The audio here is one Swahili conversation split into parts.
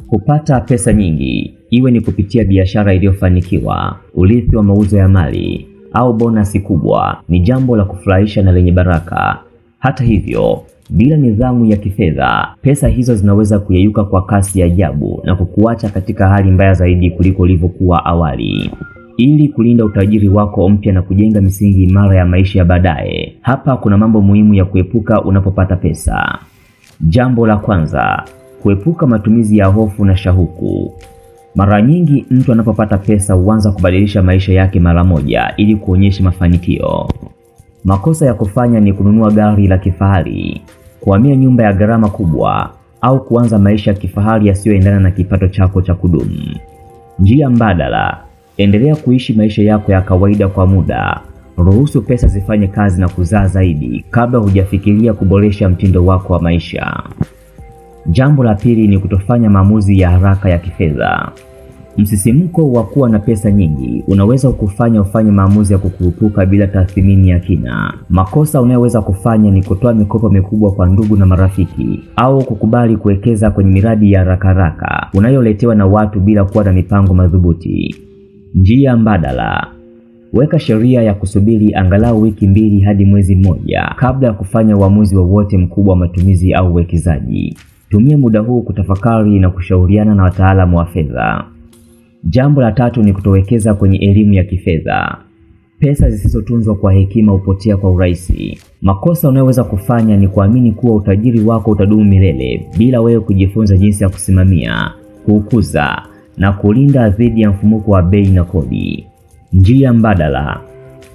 Kupata pesa nyingi, iwe ni kupitia biashara iliyofanikiwa, urithi wa mauzo ya mali au bonasi kubwa, ni jambo la kufurahisha na lenye baraka. Hata hivyo, bila nidhamu ya kifedha, pesa hizo zinaweza kuyeyuka kwa kasi ya ajabu na kukuacha katika hali mbaya zaidi kuliko ulivyokuwa awali. Ili kulinda utajiri wako mpya na kujenga misingi imara ya maisha ya baadaye, hapa kuna mambo muhimu ya kuepuka unapopata pesa. Jambo la kwanza, kuepuka matumizi ya hofu na shauku. Mara nyingi mtu anapopata pesa huanza kubadilisha maisha yake mara moja ili kuonyesha mafanikio. Makosa ya kufanya ni kununua gari la kifahari, kuhamia nyumba ya gharama kubwa au kuanza maisha ya kifahari yasiyoendana na kipato chako cha kudumu. Njia mbadala: endelea kuishi maisha yako ya kawaida kwa muda. Ruhusu pesa zifanye kazi na kuzaa zaidi kabla hujafikiria kuboresha mtindo wako wa maisha. Jambo la pili ni kutofanya maamuzi ya haraka ya kifedha. Msisimko wa kuwa na pesa nyingi unaweza kukufanya ufanye maamuzi ya kukurupuka bila tathmini ya kina. Makosa unayoweza kufanya ni kutoa mikopo mikubwa kwa ndugu na marafiki au kukubali kuwekeza kwenye miradi ya haraka unayoletewa na watu bila kuwa na mipango madhubuti. Njia mbadala: weka sheria ya kusubiri angalau wiki 2 hadi mwezi mmoja kabla ya kufanya uamuzi wowote mkubwa wa matumizi au uwekezaji. Tumia muda huu kutafakari na kushauriana na wataalamu wa fedha. Jambo la tatu ni kutowekeza kwenye elimu ya kifedha. Pesa zisizotunzwa kwa hekima hupotea kwa urahisi. Makosa unayoweza kufanya ni kuamini kuwa utajiri wako utadumu milele bila wewe kujifunza jinsi ya kusimamia, kuukuza na kulinda dhidi ya mfumuko wa bei na kodi. Njia mbadala: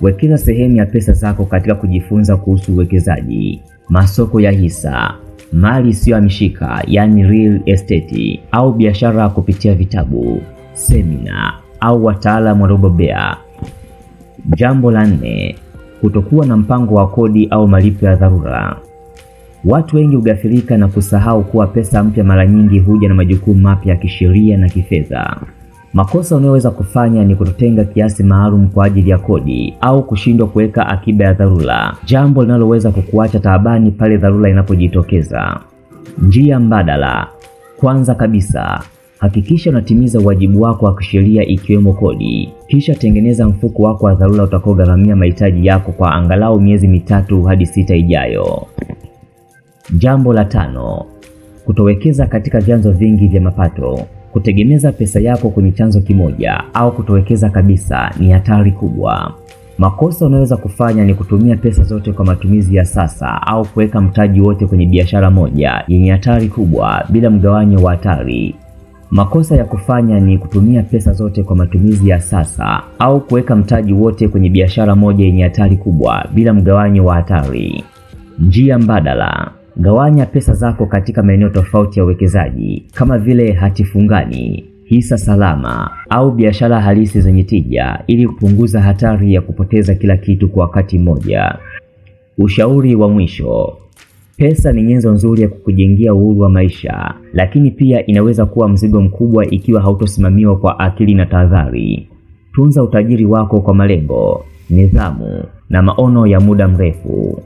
wekeza sehemu ya pesa zako katika kujifunza kuhusu uwekezaji, masoko ya hisa, mali isiyohamishika yani real estate, au biashara kupitia vitabu, semina au wataalamu waliobobea. Jambo la 4, kutokuwa na mpango wa kodi au malipo ya dharura. Watu wengi hugafilika na kusahau kuwa pesa mpya mara nyingi huja na majukumu mapya ya kisheria na kifedha. Makosa unayoweza kufanya ni kutotenga kiasi maalum kwa ajili ya kodi au kushindwa kuweka akiba ya dharura, jambo linaloweza kukuacha taabani pale dharura inapojitokeza. Njia mbadala: kwanza kabisa, hakikisha unatimiza wajibu wako wa kisheria ikiwemo kodi. Kisha tengeneza mfuko wako wa dharura utakaogharamia mahitaji yako kwa angalau miezi 3 hadi 6 ijayo. Jambo la 5, kutowekeza katika vyanzo vingi vya mapato. Kutegemeza pesa yako kwenye chanzo kimoja au kutowekeza kabisa ni hatari kubwa. Makosa unayoweza kufanya ni kutumia pesa zote kwa matumizi ya sasa au kuweka mtaji wote kwenye biashara moja yenye hatari kubwa bila mgawanyo wa hatari. Makosa ya kufanya ni kutumia pesa zote kwa matumizi ya sasa au kuweka mtaji wote kwenye biashara moja yenye hatari kubwa bila mgawanyo wa hatari. Njia mbadala: gawanya pesa zako katika maeneo tofauti ya uwekezaji kama vile hati fungani, hisa salama au biashara halisi zenye tija ili kupunguza hatari ya kupoteza kila kitu kwa wakati mmoja. Ushauri wa mwisho: pesa ni nyenzo nzuri ya kukujengea uhuru wa maisha, lakini pia inaweza kuwa mzigo mkubwa ikiwa hautosimamiwa kwa akili na tahadhari. Tunza utajiri wako kwa malengo, nidhamu na maono ya muda mrefu.